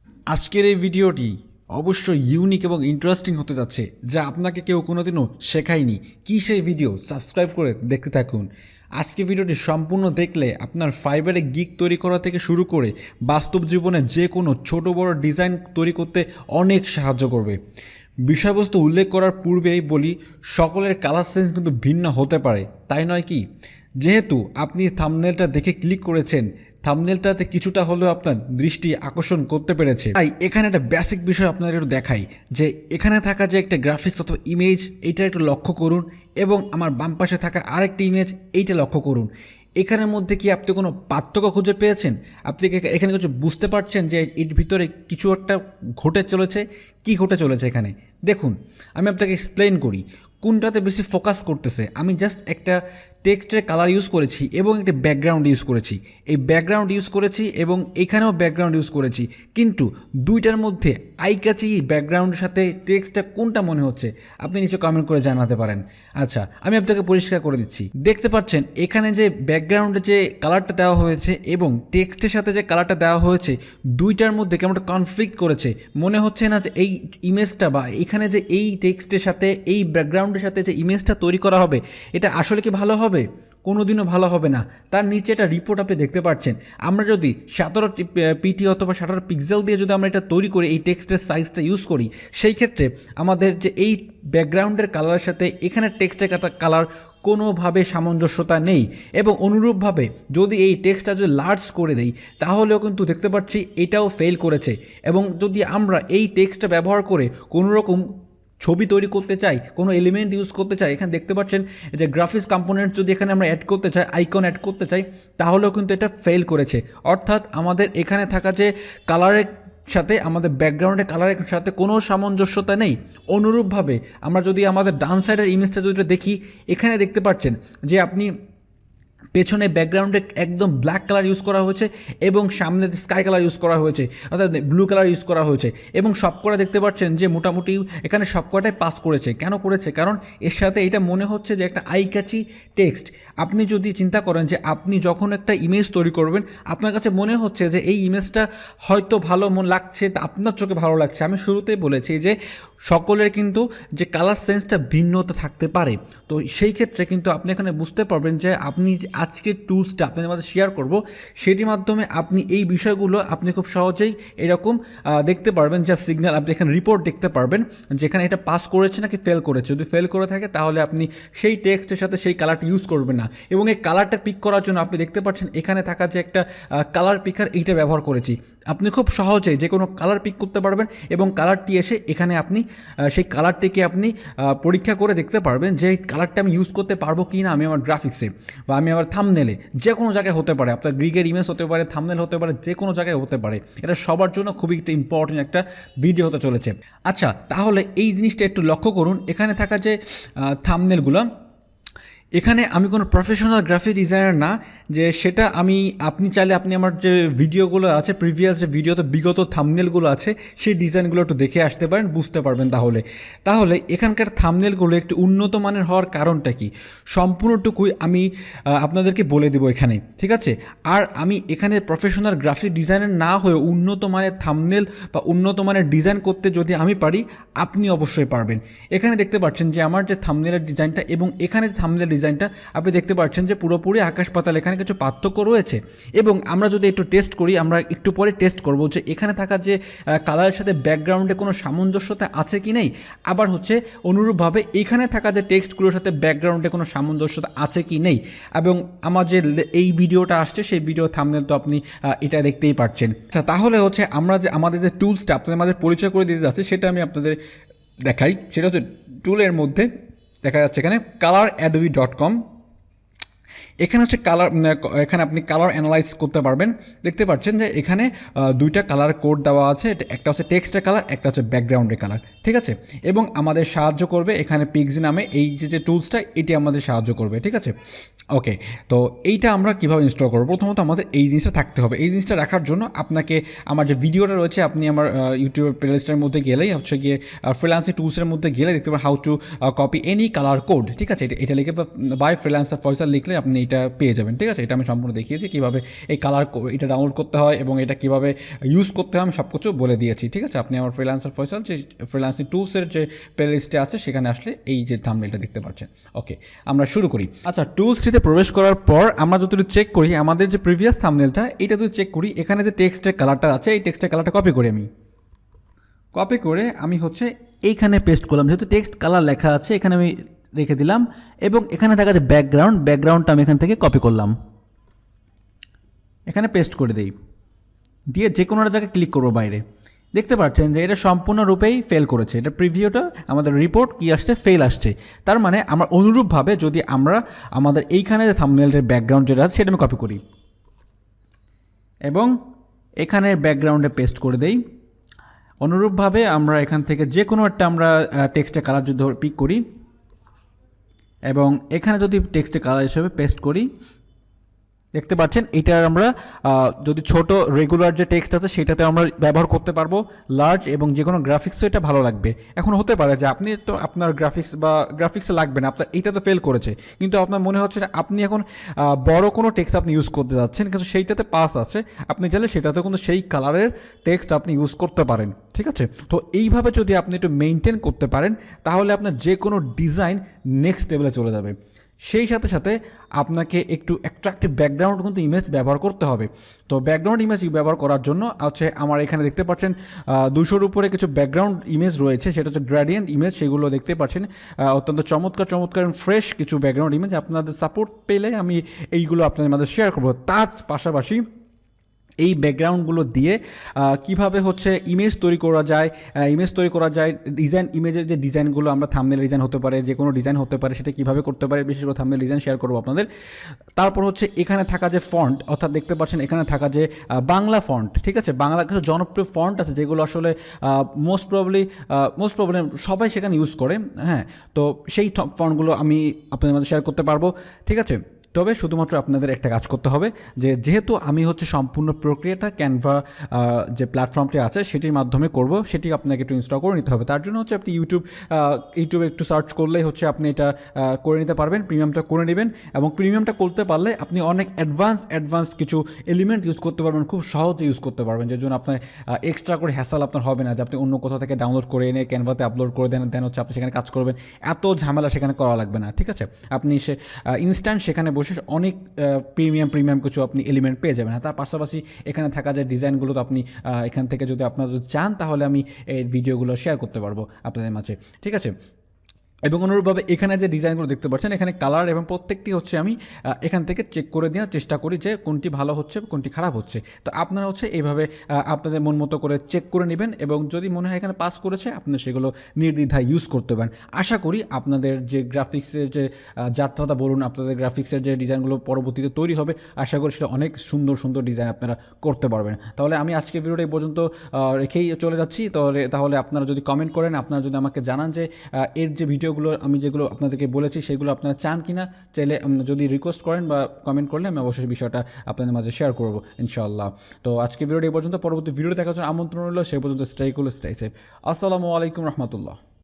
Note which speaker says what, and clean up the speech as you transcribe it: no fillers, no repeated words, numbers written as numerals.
Speaker 1: আজকের এই ভিডিওটি অবশ্যই ইউনিক এবং ইন্টারেস্টিং হতে যাচ্ছে, যা আপনাকে কেউ কোনোদিনও শেখায়নি। কী সেই ভিডিও? সাবস্ক্রাইব করে দেখতে থাকুন। আজকে ভিডিওটি সম্পূর্ণ দেখলে আপনার ফাইবারে গিগ তৈরি করা থেকে শুরু করে বাস্তব জীবনে যে কোনো ছোট বড় ডিজাইন তৈরি করতে অনেক সাহায্য করবে। বিষয়বস্তু উল্লেখ করার পূর্বেই বলি, সকলের কালার সেন্স কিন্তু ভিন্ন হতে পারে, তাই নয় কি? যেহেতু আপনি থাম্বনেলটা দেখে ক্লিক করেছেন, থাম্বনেলটাতে কিছুটা হলেও আপনার দৃষ্টি আকর্ষণ করতে পেরেছে, তাই এখানে একটা বেসিক বিষয় আপনাদের একটু দেখাই যে এখানে থাকা যে একটা গ্রাফিক্স অথবা ইমেজ, এইটা একটু লক্ষ্য করুন, এবং আমার বাম পাশে থাকা আরেকটি ইমেজ, এইটা লক্ষ্য করুন। এখানের মধ্যে কি আপনি কোনো পার্থক্য খুঁজে পেয়েছেন? আপনি এখানে কিছু বুঝতে পারছেন যে এর ভিতরে কিছু একটা ঘটে চলেছে? কি ঘটে চলেছে এখানে দেখুন। আমি আপনাকে এক্সপ্লেন করি কোনটাতে বেশি ফোকাস করতেছে। আমি জাস্ট একটা টেক্সটের কালার ইউজ করেছি এবং একটা ব্যাকগ্রাউন্ড ইউজ করেছি, এই ব্যাকগ্রাউন্ড ইউজ করেছি এবং এখানেও ব্যাকগ্রাউন্ড ইউজ করেছি, কিন্তু দুইটার মধ্যে আইকাচি ব্যাকগ্রাউন্ডের সাথে টেক্সটটা কোনটা মনে হচ্ছে আপনি নিচে কমেন্ট করে জানাতে পারেন। আচ্ছা, আমি আপনাকে পরিষ্কার করে দিচ্ছি। দেখতে পাচ্ছেন এখানে যে ব্যাকগ্রাউন্ডে যে কালারটা দেওয়া হয়েছে এবং টেক্সটের সাথে যে কালারটা দেওয়া হয়েছে, দুইটার মধ্যে কেমন একটা কনফ্লিক্ট করেছে। মনে হচ্ছে না যে এই ইমেজটা বা এখানে যে এই টেক্সটের সাথে এই ব্যাকগ্রাউন্ডের সাথে যে ইমেজটা তৈরি করা হবে, এটা আসলে কি ভালো হবে? কোনোদিনও ভালো হবে না। তার নিচে একটা রিপোর্ট আপনি দেখতে পাচ্ছেন। আমরা যদি 17 পিটি অথবা 17 পিক্সেল দিয়ে যদি আমরা এটা তৈরি করি, এই টেক্সটের সাইজটা ইউজ করি, সেই ক্ষেত্রে আমাদের যে এই ব্যাকগ্রাউন্ডের কালারের সাথে এখানে টেক্সটের কালার কোনোভাবে সামঞ্জস্যতা নেই। এবং অনুরূপভাবে যদি এই টেক্সটটা যদি লার্জ করে দেই, তাহলেও কিন্তু দেখতে পাচ্ছি এটাও ফেল করেছে। এবং যদি আমরা এই টেক্সটটা ব্যবহার করে কোনোরকম ছবি তৈরি করতে চাই, কোনো এলিমেন্ট ইউজ করতে চাই, এখানে দেখতে পাচ্ছেন যে গ্রাফিক্স কম্পোনেন্ট যদি এখানে আমরা অ্যাড করতে চাই, আইকন অ্যাড করতে চাই, তাহলেও কিন্তু এটা ফেল করেছে। অর্থাৎ আমাদের এখানে থাকা যে কালারের সাথে আমাদের ব্যাকগ্রাউন্ডের কালারের সাথে কোনো সামঞ্জস্যতা নেই। অনুরূপভাবে আমরা যদি আমাদের ডান সাইডের ইমেজটা যদি দেখি, এখানে দেখতে পাচ্ছেন যে আপনি পেছনে ব্যাকগ্রাউন্ডে একদম ব্ল্যাক কালার ইউজ করা হয়েছে এবং সামনে স্কাই কালার ইউজ করা হয়েছে, অর্থাৎ ব্লু কালার ইউজ করা হয়েছে, এবং সবকটা দেখতে পাচ্ছেন যে মোটামুটি এখানে সবকটাই পাস করেছে। কেন করেছে? কারণ এর সাথে এটা মনে হচ্ছে যে একটা আইকাচি টেক্সট। আপনি যদি চিন্তা করেন যে আপনি যখন একটা ইমেজ তৈরি করবেন, আপনার কাছে মনে হচ্ছে যে এই ইমেজটা হয়তো ভালো মন লাগছে, আপনার চোখে ভালো লাগছে। আমি শুরুতেই বলেছি যে সকলের কিন্তু যে কালার সেন্সটা ভিন্নতা থাকতে পারে। তো সেই ক্ষেত্রে কিন্তু আপনি এখানে বুঝতে পারবেন যে আপনি আজকের টুলসটা আপনাদের মাঝে শেয়ার করব, সেটির মাধ্যমে আপনি এই বিষয়গুলো আপনি খুব সহজেই এরকম দেখতে পারবেন যে সিগন্যাল, আপনি এখানে রিপোর্ট দেখতে পারবেন যেখানে এটা পাস করেছে নাকি ফেল করেছে। যদি ফেল করে থাকে তাহলে আপনি সেই টেক্সটের সাথে সেই কালারটা ইউজ করবেন না। এবং এই কালারটা পিক করার জন্য আপনি দেখতে পাচ্ছেন এখানে থাকা যে একটা কালার পিকার, এইটা ব্যবহার করেছি। আপনি খুব সহজেই যে কোনো কালার পিক করতে পারবেন এবং কালারটি এসে এখানে আপনি সেই কালারটিকে আপনি পরীক্ষা করে দেখতে পারবেন যে এই কালারটা আমি ইউজ করতে পারবো কি না আমি আমার গ্রাফিক্সে বা আমি আমার থাম্বনেলে। যে কোনো জায়গায় হতে পারে, আপনার গ্রিকের ইমেজ হতে পারে, থাম্বনেল হতে পারে, যে কোনো জায়গায় হতে পারে। এটা সবার জন্য খুবই একটা ইম্পর্টেন্ট একটা ভিডিও হতে চলেছে। আচ্ছা, তাহলে এই জিনিসটা একটু লক্ষ্য করুন। এখানে থাকা যে থাম্বনেলগুলো, এখানে আমি কোনো প্রফেশনাল গ্রাফিক ডিজাইনার না যে সেটা আপনি চাইলে আপনি আমার যে ভিডিওগুলো আছে, প্রিভিয়াস যে ভিডিওতে বিগত থাম্বনেলগুলো আছে, সেই ডিজাইনগুলো একটু দেখে আসতে পারেন, বুঝতে পারবেন। তাহলে এখানকার থাম্বনেলগুলো একটু উন্নত মানের হওয়ার কারণটা কি, সম্পূর্ণটুকুই আমি আপনাদেরকে বলে দেবো এখানে, ঠিক আছে? আর আমি এখানে প্রফেশনাল গ্রাফিক ডিজাইনার না হয়ে উন্নত মানের থাম্বনেল বা উন্নত মানের ডিজাইন করতে যদি আমি পারি, আপনি অবশ্যই পারবেন। এখানে দেখতে পাচ্ছেন যে আমার যে থাম্বনেলের ডিজাইনটা এবং এখানে থাম্বনেল ডিজাইনটা আপনি দেখতে পাচ্ছেন যে পুরোপুরি আকাশ পাতাল, এখানে কিছু পার্থক্য রয়েছে। এবং আমরা যদি একটু টেস্ট করি, আমরা একটু পরে টেস্ট করব যে এখানে থাকা যে কালারের সাথে ব্যাকগ্রাউন্ডে কোনো সামঞ্জস্যতা আছে কি নেই। আবার হচ্ছে অনুরূপভাবে এখানে থাকা যে টেক্সটগুলোর সাথে ব্যাকগ্রাউন্ডে কোনো সামঞ্জস্যতা আছে কি নেই। এবং আমার যে এই ভিডিওটা আসছে সেই ভিডিও থাম্বনেল তো আপনি এটা দেখতেই পাচ্ছেন। আচ্ছা, তাহলে হচ্ছে আমরা যে আমাদের যে টুলসটা আপনাদের মাঝে পরিচয় করে দিতে যাচ্ছি, সেটা আমি আপনাদের দেখাই। সেটা হচ্ছে টুলের মধ্যে দেখা যাচ্ছে এখানে color@adobe.com। এখানে হচ্ছে এখানে আপনি কালার অ্যানালাইজ করতে পারবেন। দেখতে পাচ্ছেন যে এখানে দুইটা কালার কোড দেওয়া আছে, একটা হচ্ছে টেক্সটের কালার, একটা হচ্ছে ব্যাকগ্রাউন্ডের কালার, ঠিক আছে, এবং আমাদের সাহায্য করবে এখানে পিক্সি নামে এই যে টুলসটা, এটি আমাদের সাহায্য করবে। ঠিক আছে, ওকে। তো এইটা আমরা কীভাবে ইনস্টল করবো? প্রথমত আমাদের এই জিনিসটা থাকতে হবে। এই জিনিসটা রাখার জন্য আপনাকে আমার যে ভিডিওটা রয়েছে, আপনি আমার ইউটিউবের প্লেলিস্টের মধ্যে গেলেই হচ্ছে গিয়ে ফ্রিল্যান্সিং টুলসের মধ্যে গেলে দেখতে পাবেন how to copy any colour code. ঠিক আছে, এটা লিখে বাই ফ্রিল্যান্সার ফয়সাল লিখলে আপনি এটা পেয়ে যাবেন। ঠিক আছে, এটা আমি সম্পূর্ণ দেখিয়েছি কীভাবে এই কালার এটা ডাউনলোড করতে হয় এবং এটা কীভাবে ইউজ করতে হয়, আমি সব কিছু বলে দিয়েছি। ঠিক আছে, আপনি আমার ফ্রিল্যান্সার ফয়সাল যে ফ্রিল্যান্সিং টুলসের যে প্লেলিস্টে আছে সেখানে আসলে এই যে থাম্বনেলটা দেখতে পাচ্ছেন। ওকে, আমরা শুরু করি। আচ্ছা, টুলসটিতে প্রবেশ করার পর আমরা যদি চেক করি আমাদের যে প্রিভিয়াস থাম্বনেলটা, এটা যদি চেক করি, এখানে যে টেক্সটের কালারটা আছে, এই টেক্সটের কালারটা কপি করে আমি হচ্ছে এইখানে পেস্ট করলাম। যেহেতু টেক্সট কালার লেখা আছে এখানে আমি রেখে দিলাম, এবং এখানে থাকা যে ব্যাকগ্রাউন্ডটা আমি এখান থেকে কপি করলাম, এখানে পেস্ট করে দিই, দিয়ে যে কোনো একটা জায়গায় ক্লিক করবো বাইরে। দেখতে পাচ্ছেন যে এটা সম্পূর্ণরূপেই ফেল করেছে। এটা প্রিভিউটা আমাদের রিপোর্ট কী আসছে, ফেল আসছে। তার মানে আমরা অনুরূপভাবে যদি আমরা আমাদের এইখানে যে থাম্বনেলের ব্যাকগ্রাউন্ড যেটা আছে সেটা আমি কপি করি এবং এখানে ব্যাকগ্রাউন্ডে পেস্ট করে দেই, অনুরূপভাবে আমরা এখান থেকে যে কোনো একটা আমরা টেক্সটের কালার যদি পিক করি এবং এখানে যদি টেক্সটের কালার হিসেবে পেস্ট করি, দেখতে পাচ্ছেন এটার আমরা যদি ছোট রেগুলার যে টেক্সট আছে সেটাতে আমরা ব্যবহার করতে পারবো, লার্জ এবং যে কোনো গ্রাফিক্সও এটা ভালো লাগবে। এখন হতে পারে যে আপনি তো আপনার গ্রাফিক্সে লাগবে না, আপনার এইটা তো ফেল করেছে, কিন্তু আপনার মনে হচ্ছে যে আপনি এখন বড় কোনো টেক্সট আপনি ইউজ করতে যাচ্ছেন, কিন্তু সেইটাতে পাস আছে, আপনি চাইলে সেটাতে কিন্তু সেই কালারের টেক্সট আপনি ইউজ করতে পারেন। ঠিক আছে, তো এইভাবে যদি আপনি একটু মেনটেন করতে পারেন তাহলে আপনার যে কোনো ডিজাইন নেক্সট লেভেলে চলে যাবে। সেই সাথে সাথে আপনাকে একটু অ্যাট্রাকটিভ ব্যাকগ্রাউন্ড কিন্তু ইমেজ ব্যবহার করতে হবে। তো ব্যাকগ্রাউন্ড ইমেজ ব্যবহার করার জন্য হচ্ছে আমার এখানে দেখতে পাচ্ছেন 200-র উপরে কিছু ব্যাকগ্রাউন্ড ইমেজ রয়েছে, সেটা হচ্ছে গ্রেডিয়েন্ট ইমেজ, সেগুলো দেখতে পাচ্ছেন অত্যন্ত চমৎকার ফ্রেশ কিছু ব্যাকগ্রাউন্ড ইমেজ। আপনাদের সাপোর্ট পেলে আমি এইগুলো আপনাদের মাঝে শেয়ার করবো। তার পাশাপাশি এই ব্যাকগ্রাউন্ডগুলো দিয়ে কিভাবে হচ্ছে ইমেজ তৈরি করা যায়, ইমেজের যে ডিজাইনগুলো আমরা থাম্বনেল ডিজাইন হতে পারে, যে কোনো ডিজাইন হতে পারে, সেটা কীভাবে করতে পারে, বিশেষ করে থাম্বনেল ডিজাইন শেয়ার করবো আপনাদের। তারপর হচ্ছে এখানে থাকা যে ফন্ট, অর্থাৎ দেখতে পাচ্ছেন এখানে থাকা যে বাংলা ফন্ট, ঠিক আছে, বাংলা কিছু জনপ্রিয় ফন্ট আছে যেগুলো আসলে মোস্ট প্রবলি সবাই সেখানে ইউজ করে। হ্যাঁ, তো সেই ফন্টগুলো আমি আপনাদের মাঝে শেয়ার করতে পারবো। ঠিক আছে, তবে শুধুমাত্র আপনাদের একটা কাজ করতে হবে, যেহেতু আমি হচ্ছে সম্পূর্ণ প্রক্রিয়াটা ক্যানভা যে প্ল্যাটফর্মটি আছে সেটির মাধ্যমে করব, সেটি আপনাকে একটু ইনস্টল করে নিতে হবে। তার জন্য হচ্ছে আপনি ইউটিউবে একটু সার্চ করলেই হচ্ছে আপনি এটা করে নিতে পারবেন, প্রিমিয়ামটা করে নেবেন। এবং প্রিমিয়ামটা করতে পারলে আপনি অনেক অ্যাডভান্স কিছু এলিমেন্ট ইউজ করতে পারবেন, খুব সহজে ইউজ করতে পারবেন, যে জন্য আপনার এক্সট্রা করে হ্যাসেল আপনার হবে না যে আপনি অন্য কোথাও থেকে ডাউনলোড করে এনে ক্যানভাতে আপলোড করে দেন হচ্ছে আপনি সেখানে কাজ করবেন, এত ঝামেলা সেখানে করা লাগবে না। ঠিক আছে, আপনি ইনস্ট্যান্ট সেখানে বসে অনেক প্রিমিয়াম কিছু আপনি এলিমেন্ট পেয়ে যাবেন। তার পাশাপাশি এখানে থাকা যে ডিজাইনগুলো তো আপনি এখান থেকে যদি আপনারা যদি চান তাহলে আমি এই ভিডিওগুলো শেয়ার করতে পারবো আপনাদের মাঝে। ঠিক আছে, এবং অনুরূপভাবে এখানে যে ডিজাইনগুলো দেখতে পাচ্ছেন এখানে কালার এবং প্রত্যেকটি হচ্ছে আমি এখান থেকে চেক করে দেওয়ার চেষ্টা করি যে কোনটি ভালো হচ্ছে কোনটি খারাপ হচ্ছে। তো আপনারা হচ্ছে এইভাবে আপনাদের মন মতো করে চেক করে নেবেন, এবং যদি মনে হয় এখানে পাস করেছে আপনারা সেগুলো নির্দ্বিধায় ইউজ করতে পারেন। আশা করি আপনাদের যে গ্রাফিক্সের যে যাত্রাটা বলুন, আপনাদের গ্রাফিক্সের যে ডিজাইনগুলো পরবর্তীতে তৈরি হবে, আশা করি সেটা অনেক সুন্দর ডিজাইন আপনারা করতে পারবেন। তাহলে আমি আজকে ভিডিওটা এই পর্যন্ত রেখেই চলে যাচ্ছি। তাহলে আপনারা যদি কমেন্ট করেন, আপনারা যদি আমাকে জানান যে এর যে ভিডিও আমি যেগুলো আপনাদেরকে বলেছি সেগুলো আপনারা চান কিনা, চাইলে যদি রিকোয়েস্ট করেন বা কমেন্ট করলে আমি অবশ্যই বিষয়টা আপনাদের মাঝে শেয়ার করবো ইনশাআল্লাহ। তো আজকে ভিডিওটি এই পর্যন্ত, পরবর্তী ভিডিও দেখার জন্য আমন্ত্রণ রইল। সেই পর্যন্ত স্টে কুল, স্টে সেফ। আসসালামু আলাইকুম রহমতুল্লাহ।